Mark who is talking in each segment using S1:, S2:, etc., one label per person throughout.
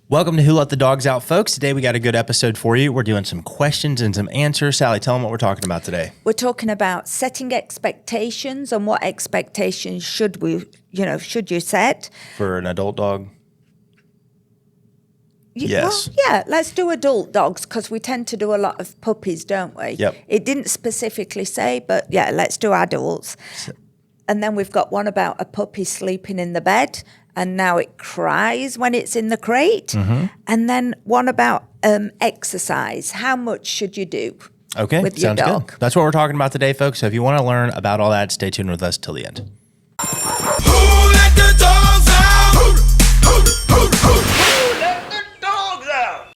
S1: Welcome to Who Let the Dogs Out, folks. Today we got a good episode for you. We're doing some questions and some answers. Sally, tell them what we're talking about today.
S2: We're talking about setting expectations and what expectations should you set?
S1: For an adult dog? Yes.
S2: Well, yeah, let's do adult dogs because we tend to do a lot of puppies, don't we?
S1: Yep.
S2: It didn't specifically say, but yeah, let's do adults. And then we've got one about a puppy sleeping in the bed and now it cries when it's in the crate. Mm-hmm. And then one about exercise. How much should you do with your dog?
S1: Good. That's what we're talking about today, folks. So if you want to learn about all that, stay tuned with us till the end.
S3: Who let the dogs out? Who let the dogs out?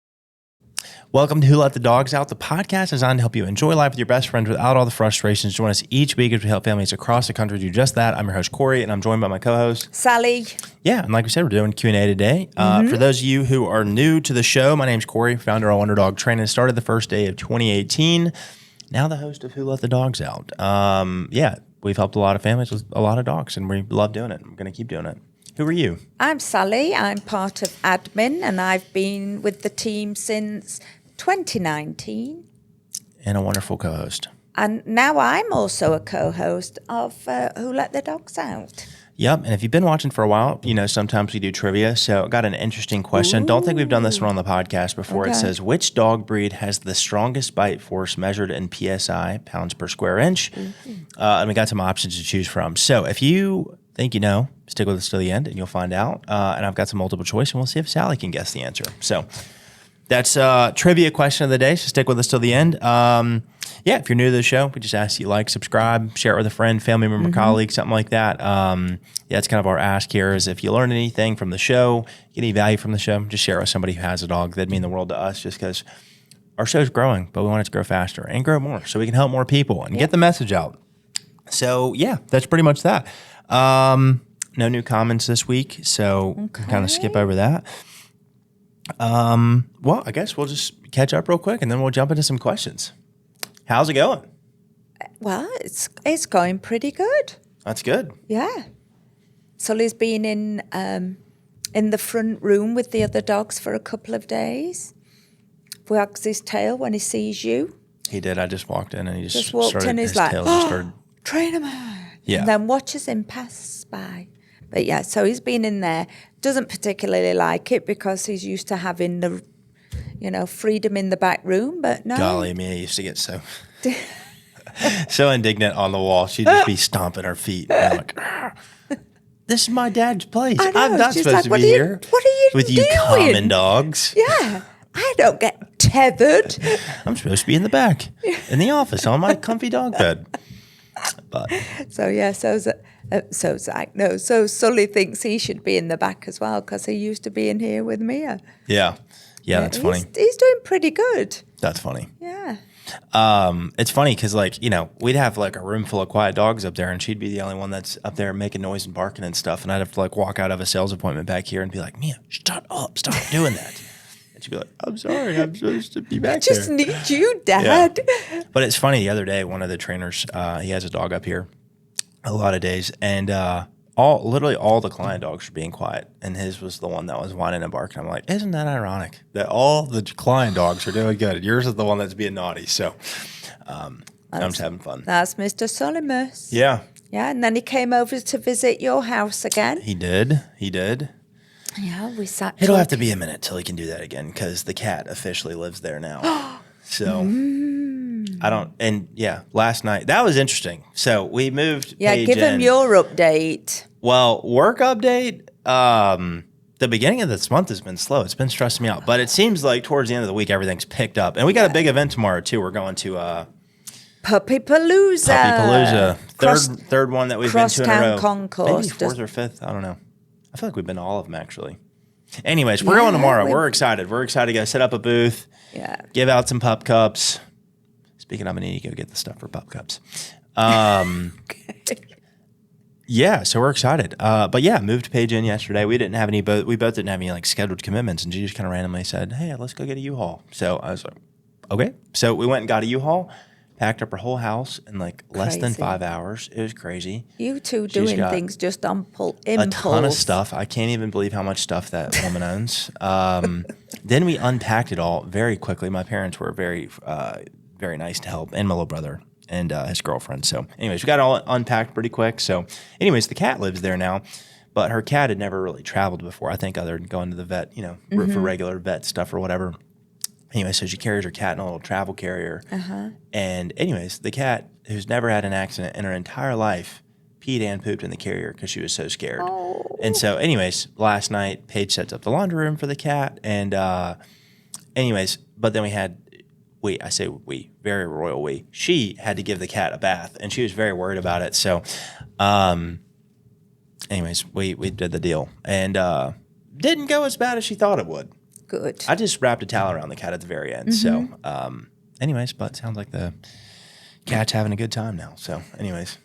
S1: Welcome to Who Let the Dogs Out, the podcast designed to help you enjoy life with your best friends without all the frustrations. Join us each week as we help families across the country do just that. I'm your host, Corey, and I'm joined by my co-host,
S2: Sally.
S1: Yeah, and like we said, we're doing Q&A today. For those of you who are new to the show, my name's Corey, founder of Wonder Dog Training. Started the first day of 2018. Now the host of Who Let the Dogs Out. We've helped a lot of families with a lot of dogs, and we love doing it. I'm going to keep doing it. Who are you?
S2: I'm Sally. I'm part of admin, and I've been with the team since 2019.
S1: And a wonderful co-host.
S2: And now I'm also a co-host of Who Let the Dogs Out.
S1: Yep, and if you've been watching for a while, you know sometimes we do trivia. So I got an interesting question. Ooh. Don't think we've done this one on the podcast before. Okay. It says, which dog breed has the strongest bite force measured in PSI, pounds per square inch? Mm-hmm. And we got some options to choose from. So if you think you know, stick with us to the end and you'll find out. And I've got some multiple choice, and we'll see if Sally can guess the answer. So that's trivia question of the day, so stick with us till the end. If you're new to the show, we just ask you like, subscribe, share it with a friend, family member, colleague, something like that. That's kind of our ask here is if you learn anything from the show, get any value from the show, just share it with somebody who has a dog. That'd mean the world to us just because our show's growing, but we want it to grow faster and grow more so we can help more people and get the message out. So, that's pretty much that. No new comments this week, so kind of skip over that. I guess we'll just catch up real quick and then we'll jump into some questions. How's it going?
S2: Well, it's going pretty good.
S1: That's good.
S2: Yeah. Sully's been in the front room with the other dogs for a couple of days. Wags his tail when he sees you.
S1: He did. I just walked in and he just
S2: walked
S1: started,
S2: in. He's like, trainer man. Yeah. And then watches him pass by. But yeah, so he's been in there. Doesn't particularly like it because he's used to having the, freedom in the back room. But no.
S1: Golly, Mia used to get so indignant on the wall. She'd just be stomping her feet. And like, this is my dad's place. I'm not supposed to be here.
S2: What are you
S1: with
S2: doing?
S1: You common dogs.
S2: Yeah, I don't get tethered.
S1: I'm supposed to be in the back, in the office, on my comfy dog bed. But so Sully thinks he should be in the back as well because he used to be in here with Mia. Yeah, that's funny.
S2: He's doing pretty good.
S1: That's funny.
S2: Yeah.
S1: It's funny because we'd have a room full of quiet dogs up there and she'd be the only one that's up there making noise and barking and stuff. And I'd have to walk out of a sales appointment back here and be like, Mia, shut up, stop doing that. And she'd be like, I'm sorry, I'm supposed to be back there.
S2: I just need you, Dad.
S1: Yeah. But it's funny, the other day, one of the trainers, he has a dog up here a lot of days, and literally all the client dogs were being quiet, and his was the one that was whining and barking. I'm like, isn't that ironic that all the client dogs are doing good? Yours is the one that's being naughty. So I'm just having fun.
S2: That's Mr. Solimus.
S1: Yeah.
S2: Yeah, and then he came over to visit your house again.
S1: He did.
S2: Yeah, we sat.
S1: It'll have to be a minute till he can do that again because the cat officially lives there now. So last night, that was interesting. So we moved Paige
S2: give him your update.
S1: Well, work update, the beginning of this month has been slow. It's been stressing me out. But it seems like towards the end of the week, everything's picked up. And we got a big event tomorrow, too. We're going to
S2: Puppy Palooza.
S1: Third one that we've been to in a row.
S2: Crosstown Concourse.
S1: Maybe fourth or fifth. I don't know. I feel like we've been to all of them, actually. Anyways, we're going tomorrow. We're excited. We're excited to go set up a booth, give out some pup cups. Speaking of, I need to go get the stuff for pup cups. So we're excited. Moved Paige in yesterday. We both didn't have any scheduled commitments, and she just kind of randomly said, hey, let's go get a U-Haul. So I was like, okay. So we went and got a U-Haul. packed up her whole house in like less than
S2: Crazy.
S1: 5 hours. It was crazy.
S2: You two
S1: She's
S2: doing
S1: got
S2: things just on impulse.
S1: A ton of stuff. I can't even believe how much stuff that woman owns. Then we unpacked it all very quickly. My parents were very nice to help, and my little brother and his girlfriend. So anyways, we got it all unpacked pretty quick. So anyways, the cat lives there now, but her cat had never really traveled before, I think, other than going to the vet, for regular vet stuff or whatever. Anyway, so she carries her cat in a little travel carrier. And anyways, the cat, who's never had an accident in her entire life, peed and pooped in the carrier because she was so scared. And so anyways, last night, Paige sets up the laundry room for the cat. And anyways, but then very royal we. She had to give the cat a bath, and she was very worried about it. So anyways, we did the deal. And didn't go as bad as she thought it would.
S2: Good.
S1: I just wrapped a towel around the cat at the very end. So, anyways, but it sounds like the cat's having a good time now. So, anyways,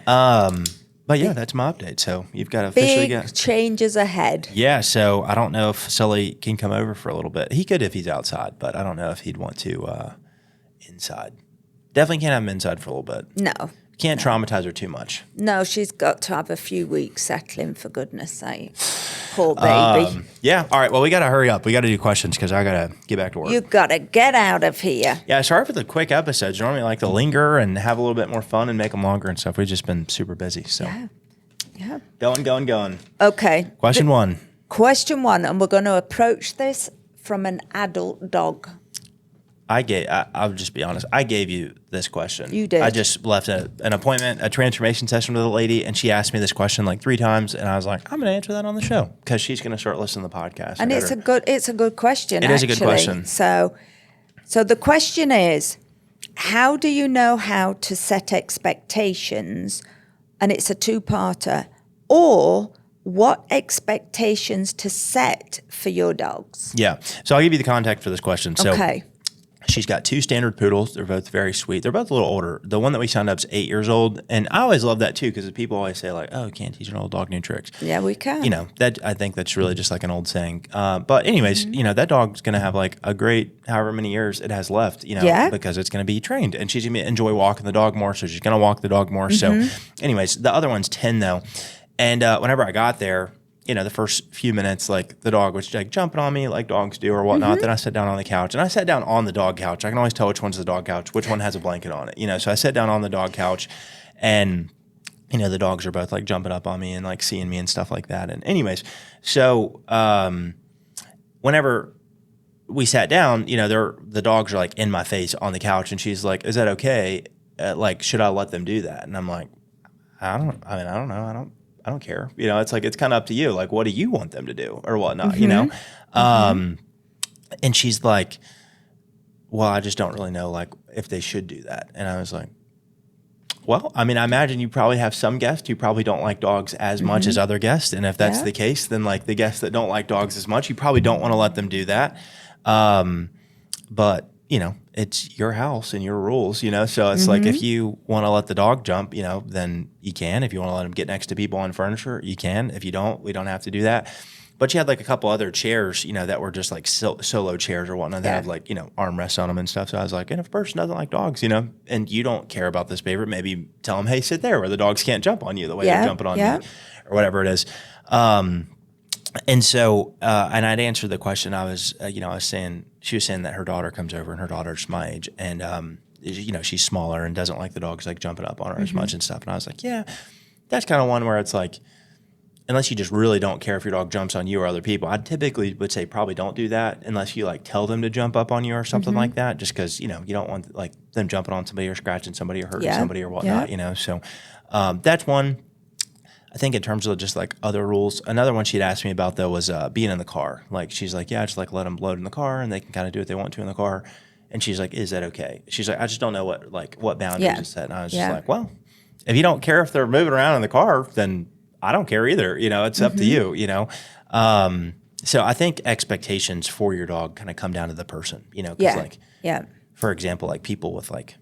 S1: but yeah, that's my update. So you've got officially
S2: Big changes ahead.
S1: Yeah. So I don't know if Sully can come over for a little bit. He could if he's outside, but I don't know if he'd want to inside. Definitely can't have him inside for a little bit.
S2: No.
S1: Can't traumatize her too much.
S2: No, she's got to have a few weeks settling, for goodness sake. Poor baby.
S1: Yeah. All right. Well, we got to hurry up. We got to do questions because I got to get back to work.
S2: You got to get out of here.
S1: Yeah. Sorry for the quick episodes. Normally I like to linger and have a little bit more fun and make them longer and stuff. We've just been super busy. So
S2: Yeah.
S1: going.
S2: Okay.
S1: Question one.
S2: Question one, and we're going to approach this from an adult dog.
S1: I'll just be honest. I gave you this question.
S2: You did.
S1: I just left an appointment, a transformation session with a lady, and she asked me this question like 3 times, and I was like, I'm going to answer that on the show because she's going to start listening to the podcast.
S2: And it's a good question.
S1: It is a good question.
S2: So the question is, how do you know how to set expectations? And it's a 2-parter. Or what expectations to set for your dogs?
S1: Yeah. So I'll give you the context for this question. So
S2: Okay.
S1: she's got 2 standard poodles. They're both very sweet. They're both a little older. The one that we signed up is 8 years old. And I always love that too because people always say like, oh, you can't teach an old dog new tricks.
S2: Yeah, we can.
S1: That I think that's really just like an old saying. But anyways, that dog's going to have like a great however many years it has left, because it's going to be trained. And she's going to enjoy walking the dog more. So she's going to walk the dog more. So anyways, the other one's 10 though. And whenever I got there, the first few minutes, like the dog was like jumping on me like dogs do or whatnot. Then I sat down on the couch and I sat down on the dog couch. I can always tell which one's the dog couch, which one has a blanket on it, So I sat down on the dog couch and, the dogs are both like jumping up on me and like seeing me and stuff like that. And anyways, so whenever we sat down, the dogs are like in my face on the couch and she's like, is that okay? Should I let them do that? And I'm like, I don't know. I don't care. It's like, it's kind of up to you. Like, what do you want them to do or whatnot, And she's like, well, I just don't really know, like, if they should do that. And I was like, well, I imagine you probably have some guests who probably don't like dogs as much as other guests. And if that's the case, then like the guests that don't like dogs as much, you probably don't want to let them do that. But, it's your house and your rules, So it's like if you want to let the dog jump, then you can. If you want to let him get next to people on furniture, you can. If you don't, we don't have to do that. But she had like a couple other chairs, that were just like solo chairs or whatnot. That have like, armrests on them and stuff. So I was like, and if a person doesn't like dogs, and you don't care about this favorite, maybe tell them, hey, sit there where the dogs can't jump on you the way they're jumping on me or whatever it is. And so, and I'd answered the question. I was saying, she was saying that her daughter comes over and her daughter's my age and, she's smaller and doesn't like the dogs like jumping up on her as much and stuff. And I was like, yeah, that's kind of one where it's like, unless you just really don't care if your dog jumps on you or other people, I typically would say probably don't do that unless you like tell them to jump up on you or something like that, just because, you don't want like them jumping on somebody or scratching somebody or hurting somebody or whatnot, So that's one. I think in terms of just like other rules, another one she'd asked me about though was being in the car. Like she's like, yeah, just like let them load in the car and they can kind of do what they want to in the car. And she's like, is that okay? She's like, I just don't know what boundaries is set. And I was just like, well, if you don't care if they're moving around in the car, then I don't care either. It's up to you, So I think expectations for your dog kind of come down to the person, for example, like people with like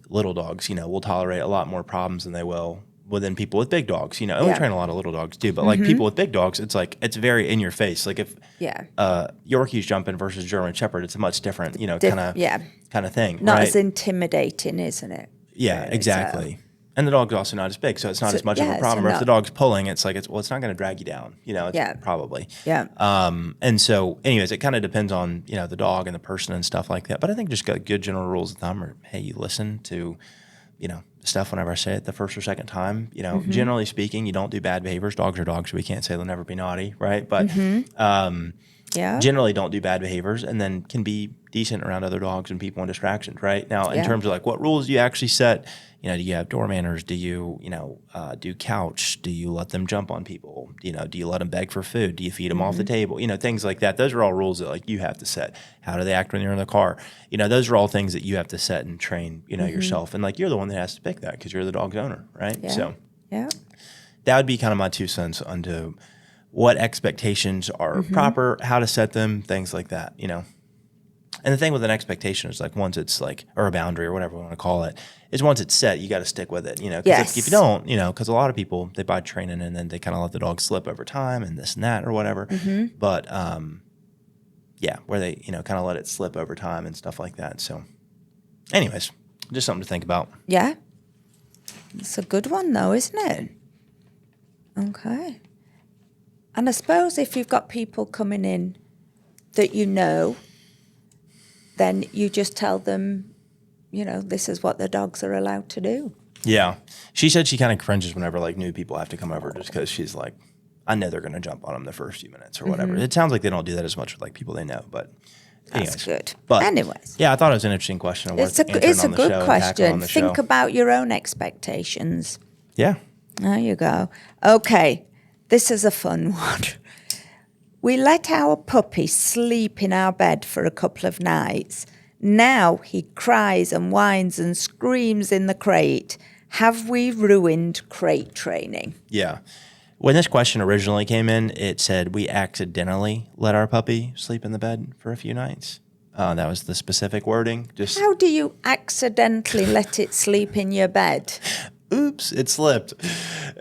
S1: little dogs, will tolerate a lot more problems than they will within people with big dogs. You know, and we
S2: Yeah.
S1: train a lot of little dogs too, but like people with big dogs, it's like it's very in your face. Like if Yorkies jumping versus German Shepherd, it's a much different, you know, kind of thing.
S2: Not
S1: right?
S2: as intimidating, isn't it?
S1: Yeah,
S2: Really,
S1: exactly. And the dog's also not as big, so it's not as much of a problem. Or if the dog's pulling, it's like, it's not going to drag you down, you know, probably.
S2: Yeah.
S1: And so, anyways, it kind of depends on, you know, the dog and the person and stuff like that. But I think just got good general rules of thumb are, hey, you listen to, you know, stuff whenever I say it the first or second time. You know, generally speaking, you don't do bad behaviors. Dogs are dogs, so we can't say they'll never be naughty, right? But generally don't do bad behaviors and then can be decent around other dogs and people and distractions, right? Now, in terms of like what rules do you actually set, you know, do you have door manners? Do you, do couch? Do you let them jump on people? You know, do you let them beg for food? Do you feed them off the table? You know, things like that. Those are all rules that like you have to set. How do they act when you're in the car? You know, those are all things that you have to set and train, you know, yourself. And like you're the one that has to pick that because you're the dog's owner, right?
S2: Yeah.
S1: So
S2: yeah.
S1: that would be kind of my 2 cents onto what expectations are proper, how to set them, things like that, you know. And the thing with an expectation is like once it's like, or a boundary or whatever we want to call it, is once it's set, you got to stick with it, you know. Because if you don't, you know, because a lot of people, they buy training and then they kind of let the dog slip over time and this and that or whatever. But where they, you know, kind of let it slip over time and stuff like that. So anyways, just something to think about.
S2: Yeah. It's a good one though, isn't it? Okay. And I suppose if you've got people coming in that you know, then you just tell them, you know, this is what the dogs are allowed to do.
S1: Yeah. She said she kind of cringes whenever like new people have to come over just because she's like, I know they're going to jump on them the first few minutes or whatever. It sounds like they don't do that as much with like people they know, but anyways.
S2: That's good.
S1: But
S2: anyways.
S1: Yeah, I thought it was an interesting question.
S2: It's a good question. Think about your own expectations.
S1: Yeah.
S2: There you go. Okay. This is a fun one. We let our puppy sleep in our bed for a couple of nights. Now he cries and whines and screams in the crate. Have we ruined crate training?
S1: Yeah. When this question originally came in, it said we accidentally let our puppy sleep in the bed for a few nights. That was the specific wording. Just
S2: how do you accidentally let it sleep in your bed?
S1: Oops, it slipped.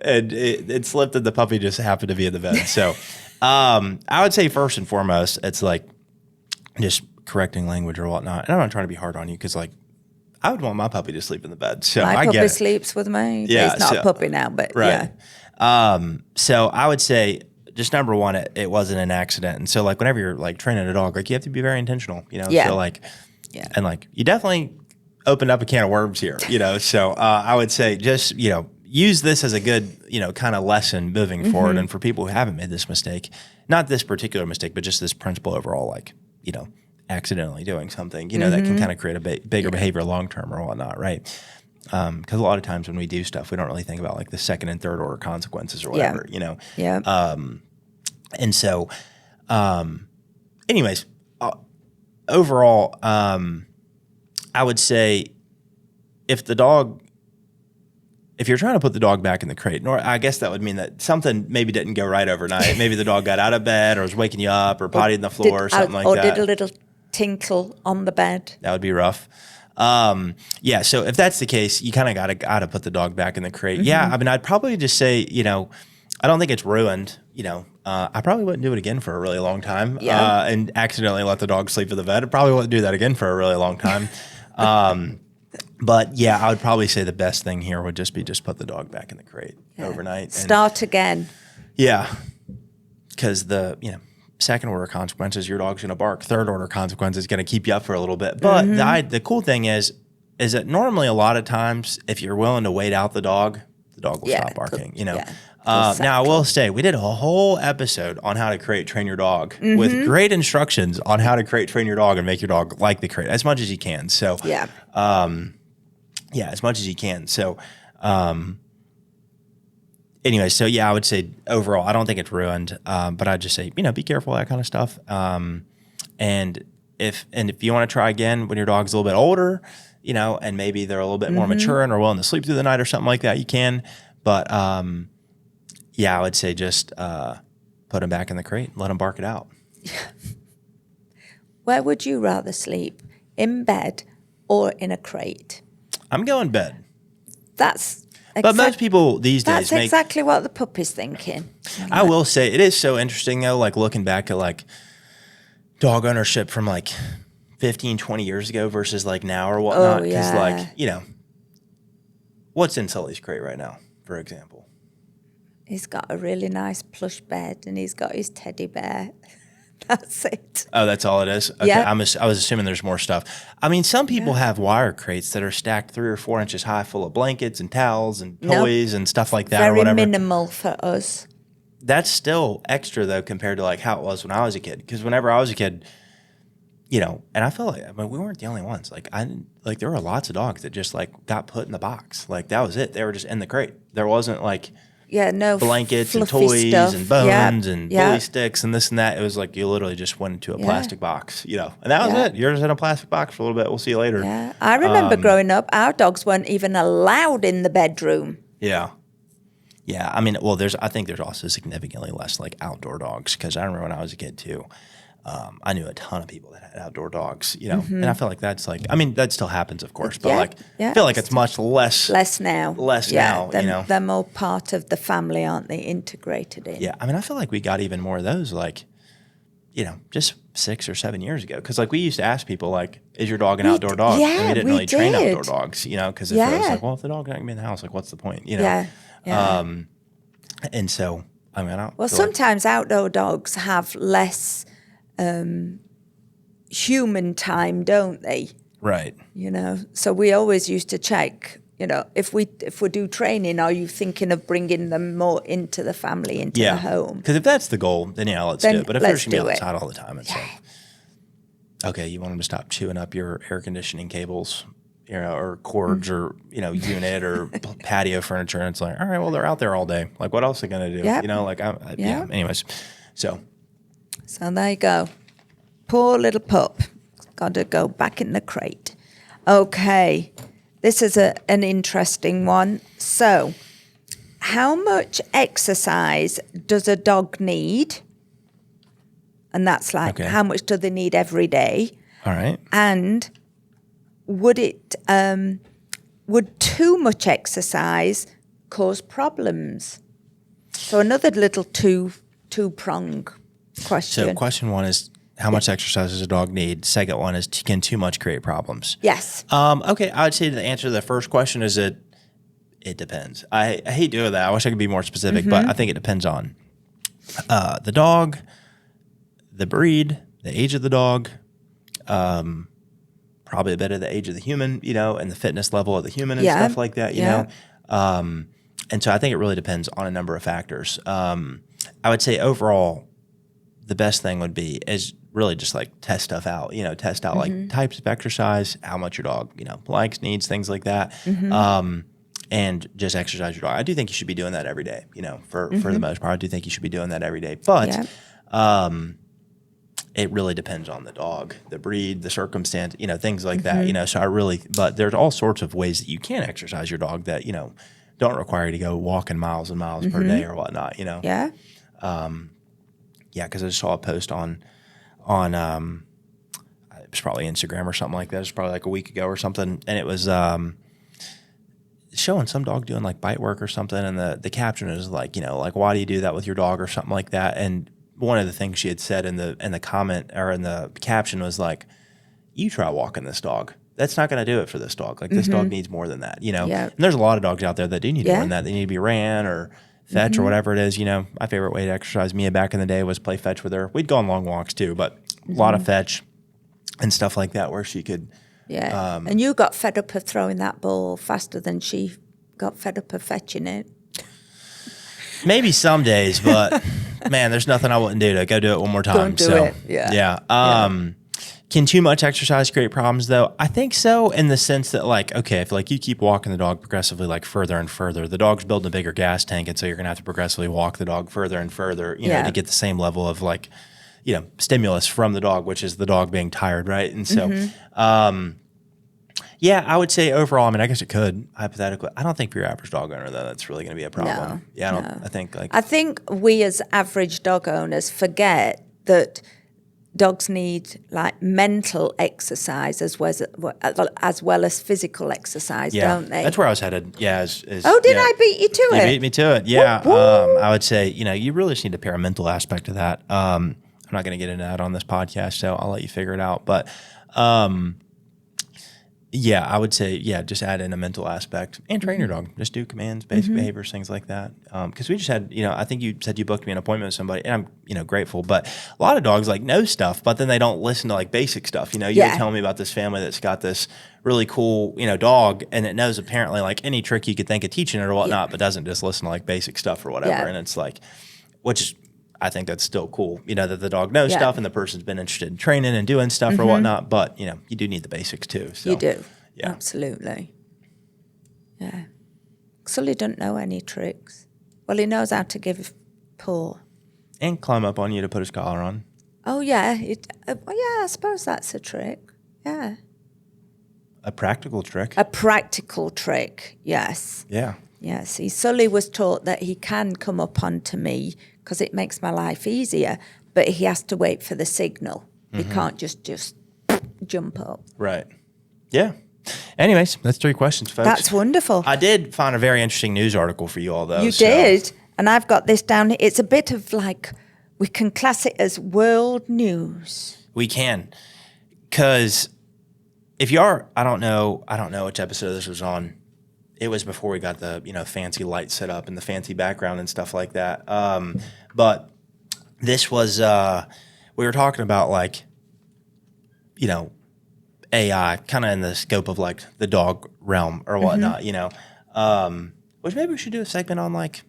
S1: And it slipped and the puppy just happened to be in the bed. So I would say first and foremost, it's like just correcting language or whatnot. And I'm not trying to be hard on you because like I would want my puppy to sleep in the bed. So
S2: my
S1: I
S2: puppy
S1: get it.
S2: sleeps with me.
S1: Yeah,
S2: he's not a puppy now, but
S1: right.
S2: yeah.
S1: So I would say just number one, it wasn't an accident. And so like whenever you're like training a dog, like you have to be very intentional, you know?
S2: Yeah.
S1: So like, and like you definitely opened up a can of worms here, you know? So I would say just, you know, use this as a good, you know, kind of lesson moving forward. And for people who haven't made this mistake, not this particular mistake, but just this principle overall, like, you know, accidentally doing something, you know, that can kind of create a bigger behavior long-term or whatnot. Right. Because a lot of times when we do stuff, we don't really think about like the second and third order consequences or whatever, you know?
S2: Yeah.
S1: And so, anyways, overall, I would say if you're trying to put the dog back in the crate, nor I guess that would mean that something maybe didn't go right overnight. Maybe the dog got out of bed or was waking you up or potted in the floor or something like that.
S2: Or did a little tinkle on the bed.
S1: That would be rough. Yeah, so if that's the case, you kind of gotta put the dog back in the crate. Yeah, I mean, I'd probably just say, you know, I don't think it's ruined. You know, I probably wouldn't do it again for a really long time. And accidentally let the dog sleep in the bed. I probably wouldn't do that again for a really long time. But yeah, I would probably say the best thing here would just be put the dog back in the crate overnight.
S2: Start again.
S1: Yeah, because the second order consequences, your dog's going to bark. Third order consequences going to keep you up for a little bit. But the cool thing is that normally a lot of times if you're willing to wait out the dog will stop barking. You know. Yeah. Now I will say we did a whole episode on how to crate train your dog with great instructions on how to crate train your dog and make your dog like the crate as much as you can. So as much as you can. So anyway, so yeah, I would say overall I don't think it's ruined, but I'd just say be careful, that kind of stuff. And if you want to try again when your dog's a little bit older, and maybe they're a little bit more mature and are willing to sleep through the night or something like that, you can. But yeah, I would say just put them back in the crate and let them bark it out.
S2: Where would you rather sleep? In bed or in a crate?
S1: I'm going bed. But most people these days
S2: That's exactly what the puppy's thinking.
S1: I will say it is so interesting though, like looking back at like dog ownership from like 15, 20 years ago versus like now or whatnot. Because like, you know, what's in Sully's crate right now, for example?
S2: He's got a really nice plush bed and he's got his teddy bear. That's it.
S1: Oh, that's all it is? Okay.
S2: Yeah.
S1: I was assuming there's more stuff. I mean, some people have wire crates that are stacked 3 or 4 inches high full of blankets and towels and toys and stuff like that or
S2: Very
S1: whatever.
S2: minimal for us.
S1: That's still extra though compared to like how it was when I was a kid. Because whenever I was a kid, you know, and I feel like, I mean, we weren't the only ones. Like there were lots of dogs that just like got put in the box. Like that was it. They were just in the crate. There wasn't like
S2: no
S1: blankets and
S2: fluffy
S1: toys
S2: stuff.
S1: and bones and bully sticks and this and that. It was like you literally just went into a plastic box, you know, and that was it. You're just in a plastic box for a little bit. We'll see you later.
S2: Yeah, I remember growing up, our dogs weren't even allowed in the bedroom.
S1: Yeah. Yeah. I mean, well, I think there's also significantly less like outdoor dogs because I remember when I was a kid too. I knew a ton of people that had outdoor dogs, you know, and I feel like that's like, I mean, that still happens, of course, but I feel like it's much less
S2: now.
S1: Now, you know.
S2: They're more part of the family, aren't they? Integrated in.
S1: Yeah. I mean, I feel like we got even more of those, like, you know, just 6 or 7 years ago. Because, like, we used to ask people, like, is your dog an outdoor dog?
S2: Yeah,
S1: and we didn't really train outdoor dogs, you know, because it was like, well, if the dog's not going to be in the house, like, what's the point, you know?
S2: Yeah.
S1: And so, I mean,
S2: well, sometimes outdoor dogs have less human time, don't they?
S1: Right.
S2: You know, so we always used to check, you know, if we do training, are you thinking of bringing them more into the family, into the home?
S1: Because if that's the goal, then let's do it. But if they're just going to be outside all the time, it's like, okay, you want them to stop chewing up your air conditioning cables, you know, or cords or, you know, unit or patio furniture. And it's like, all right, well, they're out there all day. Like, what else are they going to do?
S2: Yep.
S1: You know, like, anyways. So
S2: there you go. Poor little pup. Got to go back in the crate. Okay. This is an interesting one. So, how much exercise does a dog need? And that's like, how much do they need every day?
S1: All right.
S2: And would too much exercise cause problems? So another little two-prong question.
S1: So question 1 is, how much exercise does a dog need? Second one is, can too much create problems?
S2: Yes.
S1: Okay, I would say the answer to the first question is it depends. I hate doing that. I wish I could be more specific, but I think it depends on the dog, the breed, the age of the dog, probably a bit of the age of the human, you know, and the fitness level of the human and stuff like that, you know. And so I think it really depends on a number of factors. I would say overall, the best thing would be is really just like test stuff out, you know, test out like types of exercise, how much your dog, you know, likes, needs, things like that. And just exercise your dog. I do think you should be doing that every day, you know, for the most part. I do think you should be doing that every day. But it really depends on the dog, the breed, the circumstance, you know, things like that, you know. So but there's all sorts of ways that you can exercise your dog that, you know, don't require you to go walking miles and miles per day or whatnot, you know.
S2: Yeah.
S1: Yeah, because I just saw a post on it was probably Instagram or something like that. It was probably like a week ago or something, and it was showing some dog doing like bite work or something, and the caption is like, you know, like, why do you do that with your dog or something like that? And one of the things she had said in the comment or in the caption was like, you try walking this dog. That's not going to do it for this dog. Like, this dog needs more than that, you know.
S2: Yeah.
S1: And there's a lot of dogs out there that do need more than that. They need to be ran or fetch or whatever it is, you know. My favorite way to exercise Mia back in the day was play fetch with her. We'd go on long walks too, but a lot of fetch and stuff like that where she could.
S2: Yeah. And you got fed up of throwing that ball faster than she got fed up of fetching it.
S1: Maybe some days, but man, there's nothing I wouldn't do to go do it one more time.
S2: Don't do it. Yeah.
S1: Yeah. Can too much exercise create problems though? I think so, in the sense that, like, okay, if like you keep walking the dog progressively like further and further, the dog's building a bigger gas tank, and so you're gonna have to progressively walk the dog further and further, you know, to get the same level of like, you know, stimulus from the dog, which is the dog being tired, right? And so yeah, I would say overall, I mean, I guess it could, hypothetically. I don't think for your average dog owner, though, that's really going to be a problem.
S2: No,
S1: Yeah, I think
S2: I think we as average dog owners forget that dogs need like mental exercise as well as physical exercise, don't they?
S1: That's where I was headed. Yeah.
S2: Did I beat you to
S1: You
S2: it?
S1: beat me to it. Yeah.
S2: Whoop, whoop.
S1: I would say, you really just need to pair a mental aspect to that. I'm not going to get into that on this podcast, so I'll let you figure it out. But yeah, I would say, just add in a mental aspect and train your dog. Just do commands, basic behaviors, things like that. Because we just had, I think you said you booked me an appointment with somebody, and I'm, grateful. But a lot of dogs like know stuff, but then they don't listen to like basic stuff. You were telling me about this family that's got this really cool, dog, and it knows apparently like any trick you could think of teaching it or whatnot, but doesn't just listen to like basic stuff or whatever.
S2: Yeah.
S1: And it's like, which I think that's still cool, that the dog knows stuff and the person's been interested in training and doing stuff or whatnot. But, you do need the basics too. So,
S2: You do.
S1: Yeah.
S2: Absolutely. Yeah. Sully doesn't know any tricks. Well, he knows how to give paw.
S1: And climb up on you to put his collar on.
S2: Oh, yeah. I suppose that's a trick. Yeah.
S1: A practical trick.
S2: A practical trick, yes.
S1: Yeah.
S2: Yeah, see, Sully was taught that he can come up onto me because it makes my life easier, but he has to wait for the signal. He can't just jump up.
S1: Right. Yeah. Anyways, that's 3 questions, folks.
S2: That's wonderful.
S1: I did find a very interesting news article for you all, though.
S2: You did, and I've got this down here. It's a bit of like, we can class it as world news.
S1: We can. Because if you are, I don't know which episode this was on. It was before we got the, fancy lights set up and the fancy background and stuff like that. But this was, we were talking about like, AI kind of in the scope of like the dog realm or whatnot, which maybe we should do a segment on like,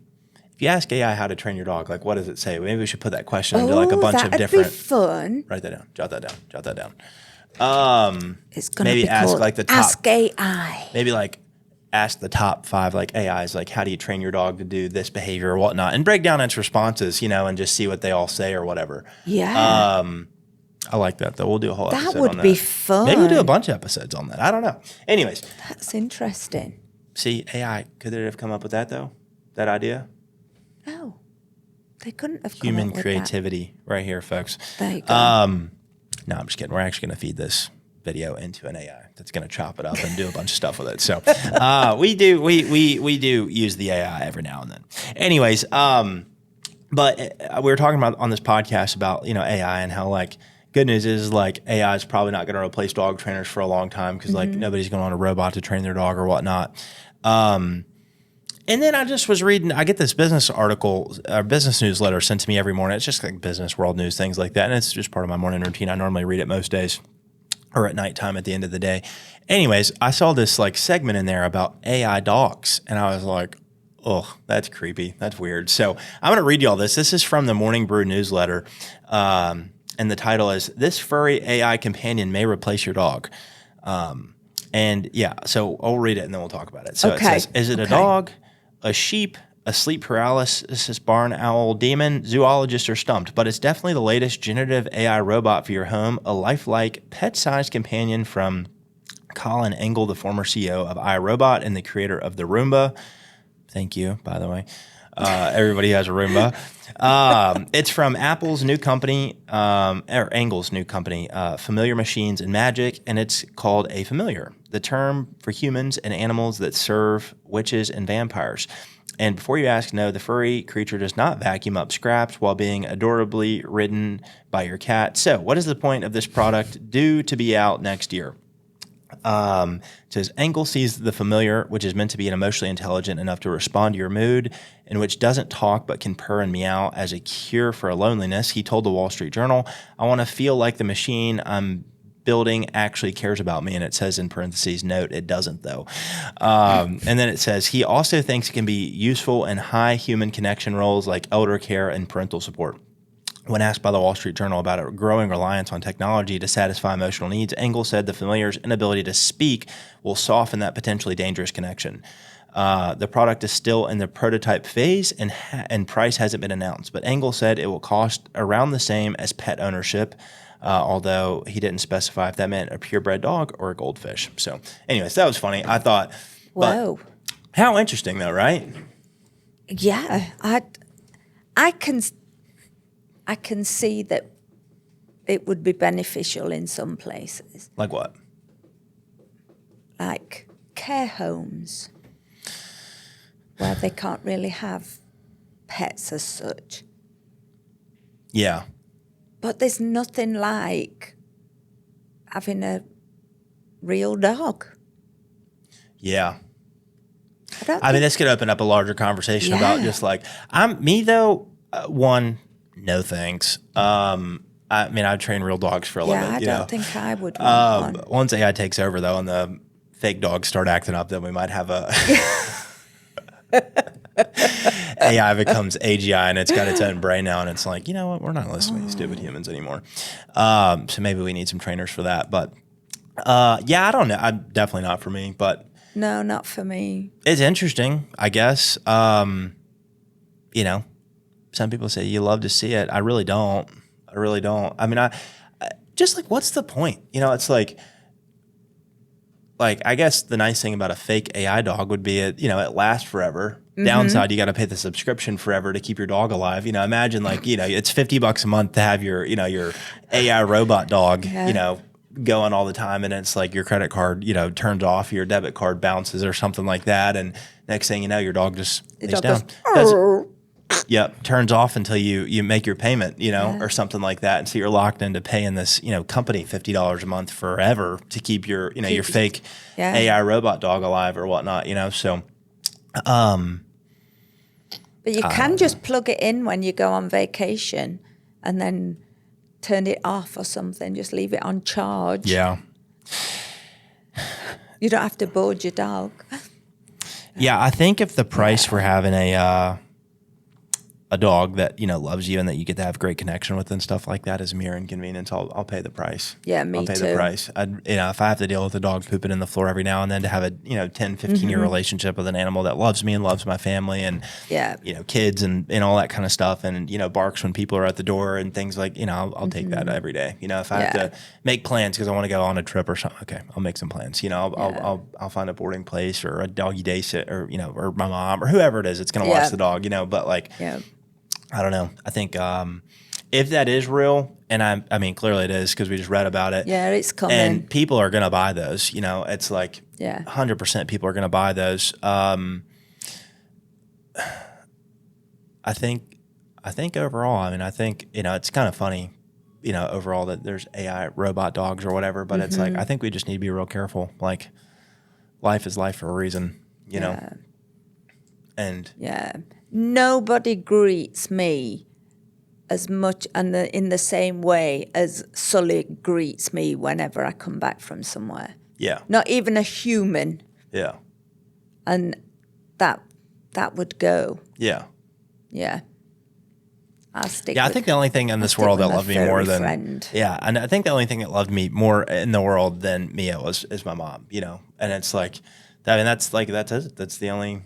S1: if you ask AI how to train your dog, like what does it say? Maybe we should put that question into like a bunch of different.
S2: That'd be fun.
S1: Write that down. Jot that down.
S2: It's going to
S1: maybe
S2: be
S1: ask
S2: called
S1: like the top.
S2: Ask AI.
S1: Maybe like ask the top 5 like AIs, like how do you train your dog to do this behavior or whatnot, and break down its responses, and just see what they all say or whatever.
S2: Yeah.
S1: I like that though. We'll do a whole episode on that.
S2: That would be fun.
S1: Maybe we'll do a bunch of episodes on that. I don't know. Anyways.
S2: That's interesting.
S1: See, AI, could it have come up with that though? That idea?
S2: No. They couldn't have come
S1: Human
S2: up with
S1: creativity right here, folks.
S2: That. There you go.
S1: No, I'm just kidding. We're actually going to feed this video into an AI that's going to chop it up and do a bunch of stuff with it. So we do use the AI every now and then. Anyways, but we were talking about on this podcast about AI and how like good news is like AI is probably not going to replace dog trainers for a long time because like nobody's going to want a robot to train their dog or whatnot. And then I just was reading, I get this business article, business newsletter sent to me every morning. It's just like business, world news, things like that. And it's just part of my morning routine. I normally read it most days or at nighttime at the end of the day. Anyways, I saw this like segment in there about AI dogs. And I was like, oh, that's creepy. That's weird. So I'm going to read you all this. This is from the Morning Brew newsletter. And the title is, "This Furry AI Companion May Replace Your Dog." And yeah, so I'll read it and then we'll talk about it. So It says, is it a dog, a sheep, a sleep paralysis barn owl demon? Zoologists are stumped, but it's definitely the latest generative AI robot for your home, a lifelike, pet-sized companion from Colin Engel, the former CEO of iRobot and the creator of the Roomba. Thank you, by the way. Everybody has a Roomba. It's from Apple's new company, or Engel's new company, Familiar Machines and Magic, and it's called a familiar, the term for humans and animals that serve witches and vampires. And before you ask, no, the furry creature does not vacuum up scraps while being adorably ridden by your cat. So what is the point of this product due to be out next year? It says, Engel sees the familiar, which is meant to be an emotionally intelligent enough to respond to your mood and which doesn't talk but can purr and meow as a cure for loneliness. He told the Wall Street Journal, "I want to feel like the machine I'm building actually cares about me." And it says in parentheses, note, it doesn't though. And then it says, he also thinks it can be useful in high human connection roles like elder care and parental support. When asked by the Wall Street Journal about a growing reliance on technology to satisfy emotional needs, Engel said the familiar's inability to speak will soften that potentially dangerous connection. The product is still in the prototype phase and price hasn't been announced, but Engel said it will cost around the same as pet ownership, although he didn't specify if that meant a purebred dog or a goldfish. So anyways, that was funny. I thought,
S2: Whoa.
S1: How interesting though, right?
S2: Yeah, I can see that it would be beneficial in some places,
S1: Like what?
S2: like care homes, where they can't really have pets as such.
S1: Yeah.
S2: But there's nothing like having a real dog.
S1: Yeah.
S2: I
S1: mean, this could open up a larger conversation about
S2: Yeah.
S1: just like one, no thanks. I mean, I train real dogs for a living.
S2: I
S1: you
S2: don't
S1: know?
S2: think I would want one.
S1: Once AI takes over though, and the fake dogs start acting up, then we might have a AI becomes AGI and it's got its own brain now, and it's like, you know what, we're not listening to these stupid humans anymore. So maybe we need some trainers for that. But yeah, I don't know. Definitely not for me, but
S2: No, not for me.
S1: it's interesting, I guess. You know, some people say you love to see it. I really don't. I mean, I just like, what's the point? You know, it's like I guess the nice thing about a fake AI dog would be it lasts forever. Downside, you got to pay the subscription forever to keep your dog alive. You know, imagine it's $50 a month to have your AI robot dog, going all the time, and it's like your credit card, turns off, your debit card bounces or something like that, and next thing you know, your dog just lays down. Yep, turns off until you make your payment, or something like that, and so you're locked into paying this, company $50 a month forever to keep your, your fake AI robot dog alive or whatnot, So,
S2: But you can just plug it in when you go on vacation, and then turn it off or something. Just leave it on charge.
S1: yeah.
S2: You don't have to board your dog.
S1: Yeah, I think if the price for having a dog that loves you and that you get to have great connection with and stuff like that is mere inconvenience, I'll pay the price.
S2: Yeah, me
S1: I'll pay
S2: too.
S1: the price. If I have to deal with a dog pooping in the floor every now and then, to have a 10, 15 year relationship with an animal that loves me and loves my family and kids and all that kind of stuff, and barks when people are at the door and things like I'll take that every day. If I have to make plans because I want to go on a trip or something, okay, I'll make some plans. I'll find a boarding place or a doggy day sit or or my mom or whoever it is that's going to watch the dog. But like.
S2: Yeah.
S1: I don't know. I think if that is real, and I mean, clearly it is because we just read about it.
S2: Yeah, it's coming.
S1: And people are going to buy those. It's like 100% people are going to buy those. I think overall, I think it's kind of funny, overall that there's AI robot dogs or whatever, but it's like I think we just need to be real careful. Like, life is life for a reason, know. And
S2: nobody greets me as much and in the same way as Sully greets me whenever I come back from somewhere.
S1: Yeah.
S2: Not even a human.
S1: Yeah.
S2: And that would go.
S1: Yeah.
S2: Yeah. I'll stick.
S1: Yeah, I think the only thing in this world that loved me more than
S2: friend.
S1: Yeah, and I think the only thing that loved me more in the world than Mia is my mom. And it's like, that's it. That's the only.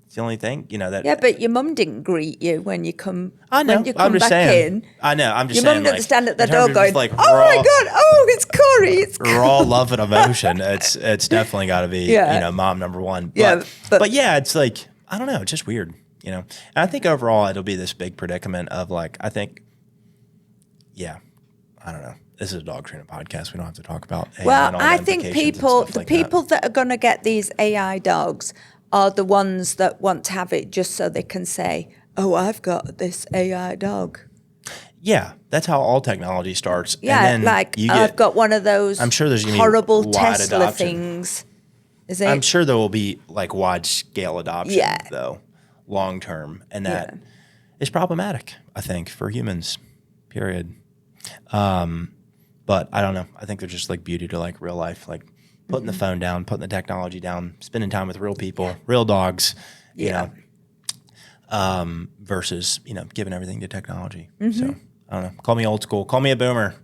S1: It's the only thing, that.
S2: Yeah, but your mum didn't greet you when you come.
S1: I know.
S2: When you
S1: I'm
S2: come
S1: just
S2: back
S1: saying.
S2: in.
S1: I know. I'm just
S2: your
S1: saying.
S2: Your mum doesn't stand at the
S1: in terms
S2: door
S1: of
S2: going,
S1: just, like,
S2: "Oh my God! Oh, it's Corey! It's Corey."
S1: Raw love and emotion. It's definitely got to be mom number one. But yeah, it's like I don't know. It's just weird, And I think overall it'll be this big predicament of like I don't know. This is a dog training podcast. We don't have to talk about.
S2: Well, I think the people that are going to get these AI dogs are the ones that want to have it just so they can say, "Oh, I've got this AI dog."
S1: Yeah, that's how all technology starts.
S2: Yeah,
S1: and then
S2: I've got one of those.
S1: I'm sure there's gonna be
S2: horrible
S1: wide
S2: Tesla
S1: adoption.
S2: things. Is it?
S1: I'm sure there will be like wide scale adoption, though, long term, and that is problematic. I think for humans, period. But I don't know. I think there's just like beauty to like real life, like putting the phone down, putting the technology down, spending time with real people, real dogs, versus, giving everything to technology. So I don't know. Call me old school. Call me a boomer.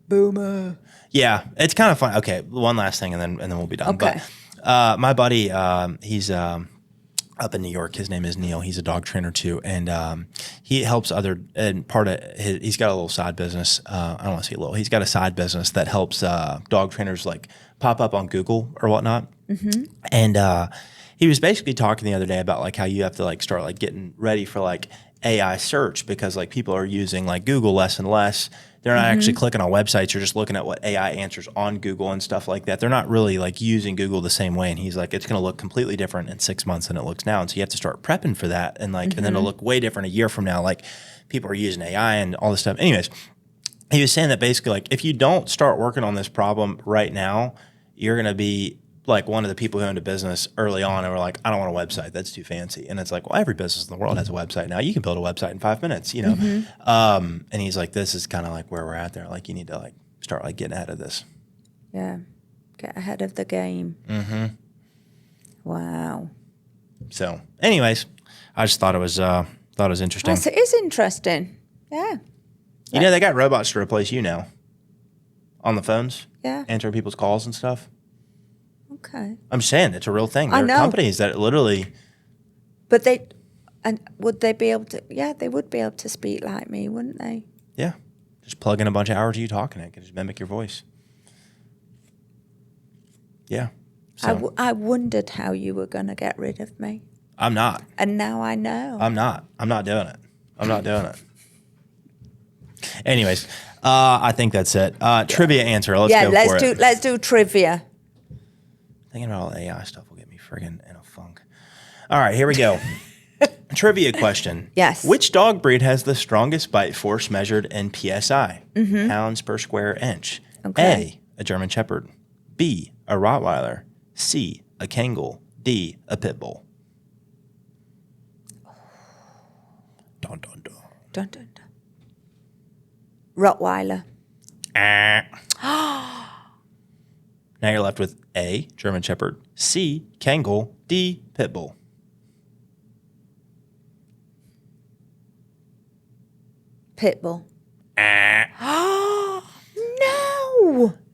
S2: Boomer.
S1: Yeah. It's kind of fun. Okay. One last thing and then we'll be done.
S2: Okay.
S1: But my buddy, he's up in New York. His name is Neil. He's a dog trainer too. And he helps and part of he's got a little side business. I don't want to say little. He's got a side business that helps dog trainers like pop up on Google or whatnot. And He was basically talking the other day about like how you have to like start like getting ready for like AI search because like people are using like Google less and less. They're not actually clicking on websites. You're just looking at what AI answers on Google and stuff like that. They're not really like using Google the same way. And he's like, it's going to look completely different in 6 months than it looks now. And so you have to start prepping for that. And like, and then it'll look way different a year from now. Like people are using AI and all this stuff. Anyways, he was saying that basically like if you don't start working on this problem right now, you're going to be like one of the people who owned a business early on and were like, I don't want a website. That's too fancy. And it's like, well, every business in the world has a website now. You can build a website in 5 minutes, you know? And he's like, this is kind of like where we're at there. Like you need to like start like getting ahead of this.
S2: Yeah. Get ahead of the game. Wow.
S1: So anyways, I just thought it was interesting.
S2: Yes, it is interesting. Yeah.
S1: You know, they got robots to replace you now on the phones.
S2: Yeah.
S1: Answering people's calls and stuff.
S2: Okay.
S1: I'm saying it's a real thing. There
S2: I
S1: are
S2: know.
S1: companies that literally.
S2: But would they be able to? Yeah, they would be able to speak like me, wouldn't they?
S1: Yeah. Just plug in a bunch of hours of you talking. It can just mimic your voice. Yeah. So,
S2: I wondered how you were going to get rid of me.
S1: I'm not.
S2: And now I know.
S1: I'm not doing it. I'm not doing it. Anyways, I think that's it. Trivia answer. Let's go for it.
S2: Let's do trivia.
S1: Thinking about all the AI stuff will get me friggin' in a funk. All right, here we go. Trivia question.
S2: Yes.
S1: Which dog breed has the strongest bite force measured in PSI? Pounds per square inch.
S2: Okay.
S1: A, a German Shepherd. B, a Rottweiler. C, a Kangol. D, a Pit Bull. Dun, dun, dun.
S2: Dun, dun, dun. Rottweiler.
S1: Now you're left with A, German Shepherd, C, Kangol, D, Pit Bull.
S2: Pit Bull. No.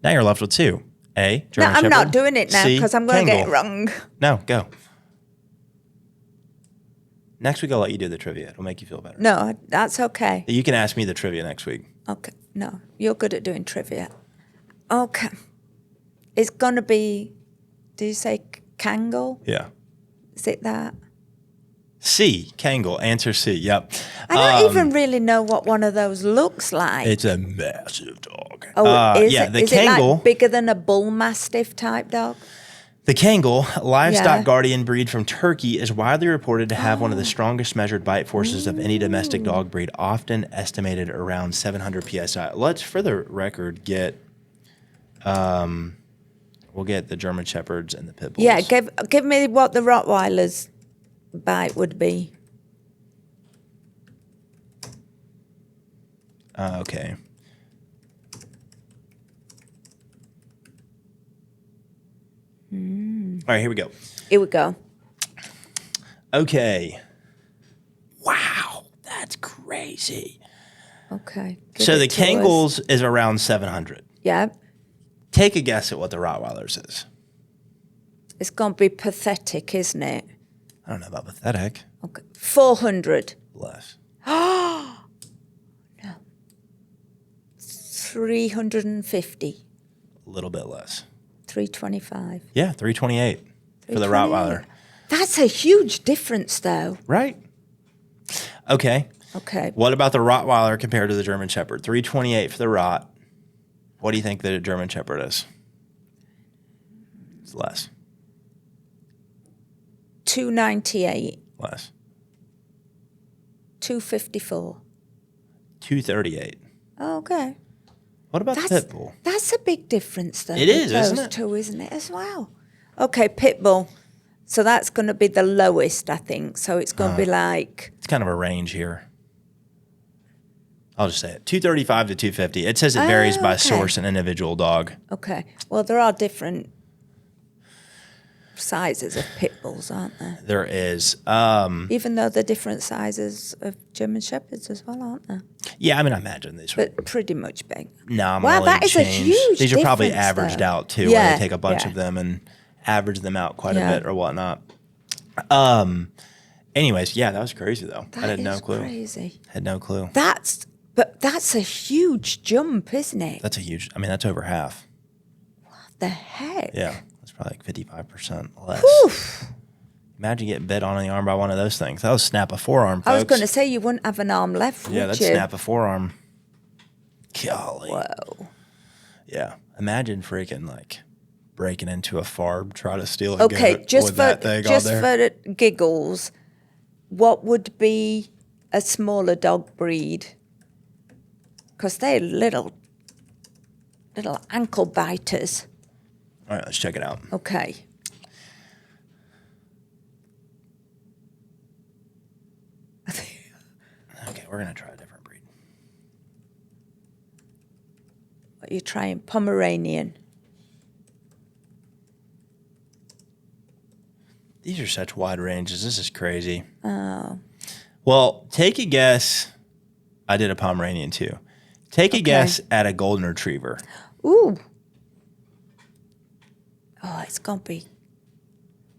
S1: Now you're left with 2. A, German
S2: No, I'm
S1: Shepherd.
S2: not doing it now
S1: C,
S2: because I'm going to get it
S1: Kangol.
S2: wrong.
S1: No, go. Next week I'll let you do the trivia. It'll make you feel better.
S2: No, that's okay.
S1: You can ask me the trivia next week.
S2: Okay. No, you're good at doing trivia. Okay. It's going to be, do you say Kangol?
S1: Yeah.
S2: Is it that?
S1: C, Kangol. Answer C. Yep.
S2: I don't even really know what one of those looks like.
S1: It's a massive dog.
S2: Is
S1: yeah,
S2: it?
S1: the
S2: Is it
S1: Kangol.
S2: like bigger than a bull mastiff type dog?
S1: The Kangol, livestock
S2: Yeah.
S1: guardian breed from Turkey, is widely reported to have one of the strongest measured bite forces of any domestic dog breed, often estimated around 700 psi. Let's, for the record, get we'll get the German Shepherds and the Pit Bulls.
S2: Yeah, give me what the Rottweiler's bite would be.
S1: Okay. All right, here we go.
S2: Here we go.
S1: Okay. Wow, that's crazy.
S2: Okay.
S1: So the
S2: Give it to us.
S1: Kangols is around 700.
S2: Yeah.
S1: Take a guess at what the Rottweilers is.
S2: It's going to be pathetic, isn't it?
S1: I don't know about pathetic.
S2: Okay. 400.
S1: Less.
S2: 350.
S1: A little bit less.
S2: 325.
S1: Yeah, 328 for the
S2: 328.
S1: Rottweiler.
S2: That's a huge difference, though.
S1: Right. Okay.
S2: Okay.
S1: What about the Rottweiler compared to the German Shepherd? 328 for the Rott. What do you think the German Shepherd is? It's less.
S2: 298.
S1: Less.
S2: 254.
S1: 238.
S2: Oh, okay.
S1: What about the Pit Bull?
S2: That's a big difference, though.
S1: It
S2: with
S1: is, isn't
S2: those
S1: it?
S2: two, isn't it, as well? Okay, Pit Bull. So that's going to be the lowest, I think. So it's going to be like...
S1: It's kind of a range here. I'll just say it. 235 to 250. It says it varies by
S2: okay.
S1: source and individual dog.
S2: Okay. Well, there are different sizes of Pit Bulls, aren't there?
S1: There is.
S2: Even though they're different sizes of German Shepherds as well, aren't there?
S1: Yeah, I mean, I imagine these were
S2: But pretty much big.
S1: nominally
S2: Wow, that is a
S1: changed.
S2: huge
S1: These are probably
S2: difference,
S1: averaged
S2: though.
S1: out too, where
S2: Yeah,
S1: they take a bunch
S2: yeah.
S1: of them and average them out quite
S2: Yeah.
S1: a bit or whatnot. Anyways, yeah, that was crazy though. I
S2: That
S1: had no
S2: is
S1: clue.
S2: crazy.
S1: Had no clue.
S2: But that's a huge jump, isn't it?
S1: That's a huge. I mean, that's over half.
S2: The heck?
S1: Yeah, that's probably like 55% less.
S2: Oof.
S1: Imagine getting bit on the arm by one of those things. That would snap a forearm, folks.
S2: I was going to say you wouldn't have an arm left, would
S1: Yeah,
S2: you?
S1: that'd snap a forearm. Golly.
S2: Whoa.
S1: Yeah. Imagine freaking like breaking into a farm, trying to steal a
S2: Okay,
S1: goat
S2: just
S1: with that thing on there.
S2: for giggles, what would be a smaller dog breed? Because they're little ankle biters.
S1: All right, let's check it out.
S2: Okay.
S1: Okay, we're gonna try a different breed.
S2: What are you trying? Pomeranian.
S1: These are such wide ranges. This is crazy.
S2: Oh.
S1: Well, take a guess. I did a Pomeranian too. Take a guess at a golden retriever.
S2: Ooh. Oh, it's gonna be.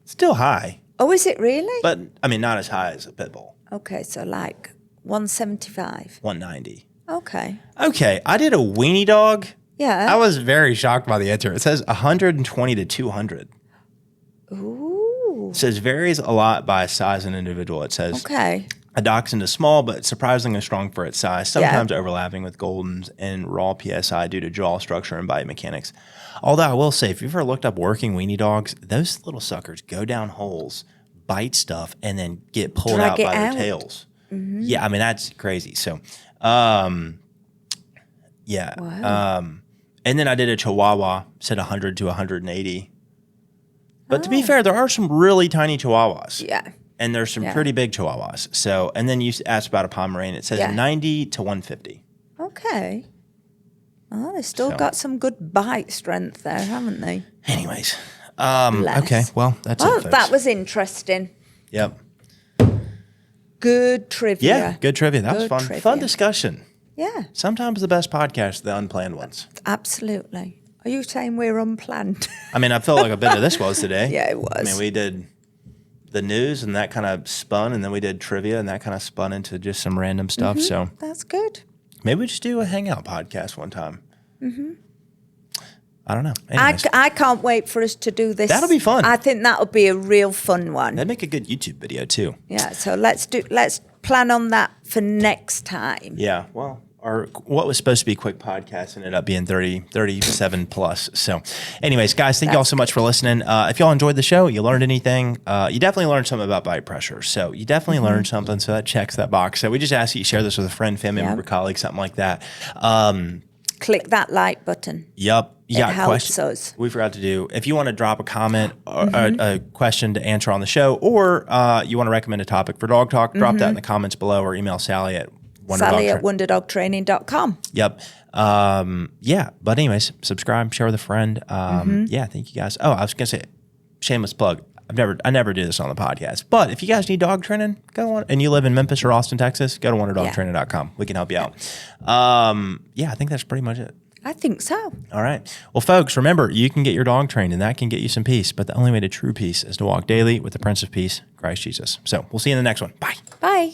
S1: Still high,
S2: Oh, is it really?
S1: but I mean not as high as a pit bull.
S2: Okay, so like 175.
S1: 190.
S2: Okay.
S1: Okay, I did a weenie dog.
S2: Yeah.
S1: I was very shocked by the answer. It says 120 to 200.
S2: Ooh.
S1: It says varies a lot by size and individual. It says
S2: Okay.
S1: a dachshund is small, but surprisingly strong for its size, sometimes overlapping with Goldens in raw PSI due to jaw structure and bite mechanics. Although I will say, if you've ever looked up working weenie dogs, those little suckers go down holes, bite stuff, and then get pulled
S2: Drag
S1: out
S2: it
S1: by their
S2: out.
S1: tails.
S2: Mm-hmm.
S1: Yeah, I mean, that's crazy. So, yeah.
S2: Wow.
S1: And then I did a Chihuahua, said 100 to 180. But to be fair, there are some really tiny Chihuahuas.
S2: Yeah.
S1: And there's some pretty big Chihuahuas. So, and then you asked about a Pomeranian. It says 90 to 150.
S2: Okay. Oh, they've still got some good bite strength there, haven't they?
S1: Anyways.
S2: Bless.
S1: Okay, well, that's it,
S2: Oh,
S1: folks.
S2: that was interesting.
S1: Yep.
S2: Good trivia.
S1: Yeah, good trivia. That was
S2: Good
S1: fun.
S2: trivia.
S1: Fun discussion.
S2: Yeah,
S1: Sometimes the best podcasts are the unplanned ones.
S2: absolutely. Are you saying we're unplanned?
S1: I mean, I felt like a bit of this was today.
S2: Yeah, it was.
S1: I mean, we did the news and that kind of spun, and then we did trivia and that kind of spun into just some random stuff. So
S2: That's good.
S1: maybe we just do a hangout podcast one time. Mm-hmm. I don't know. Anyways,
S2: I can't wait for us to do this.
S1: That'll be fun.
S2: I think that'll be a real fun one.
S1: that'd make a good YouTube video too.
S2: Yeah, so let's plan on that for next time.
S1: Yeah. Well, our what was supposed to be a quick podcast ended up being 37 plus. So anyways, guys, thank you all so much for listening. If y'all enjoyed the show, you learned anything, you definitely learned something about bite pressure. So you definitely learned something. So that checks that box. So we just ask you to share this with a friend, family member, colleague, something like that.
S2: Click that like button.
S1: Yep. You got
S2: helps
S1: questions?
S2: us.
S1: We forgot to do. If you want to drop a comment or a question to answer on the show, or you want to recommend a topic for Dog Talk, drop that in the comments below, or email Sally at
S2: Sally at wonderdogtraining.com.
S1: Yep. Yeah. But anyways, subscribe, share with a friend. Yeah. Thank you guys. Oh, I was gonna say, shameless plug. I never do this on the podcast. But if you guys need dog training, go on. And you live in Memphis or Austin, Texas, go to wonderdogtraining.com. We can help you out. Yeah, I think that's pretty much it.
S2: I think so.
S1: All right. Well, folks, remember, you can get your dog trained, and that can get you some peace. But the only way to true peace is to walk daily with the Prince of Peace, Christ Jesus. So we'll see you in the next one. Bye.
S2: Bye.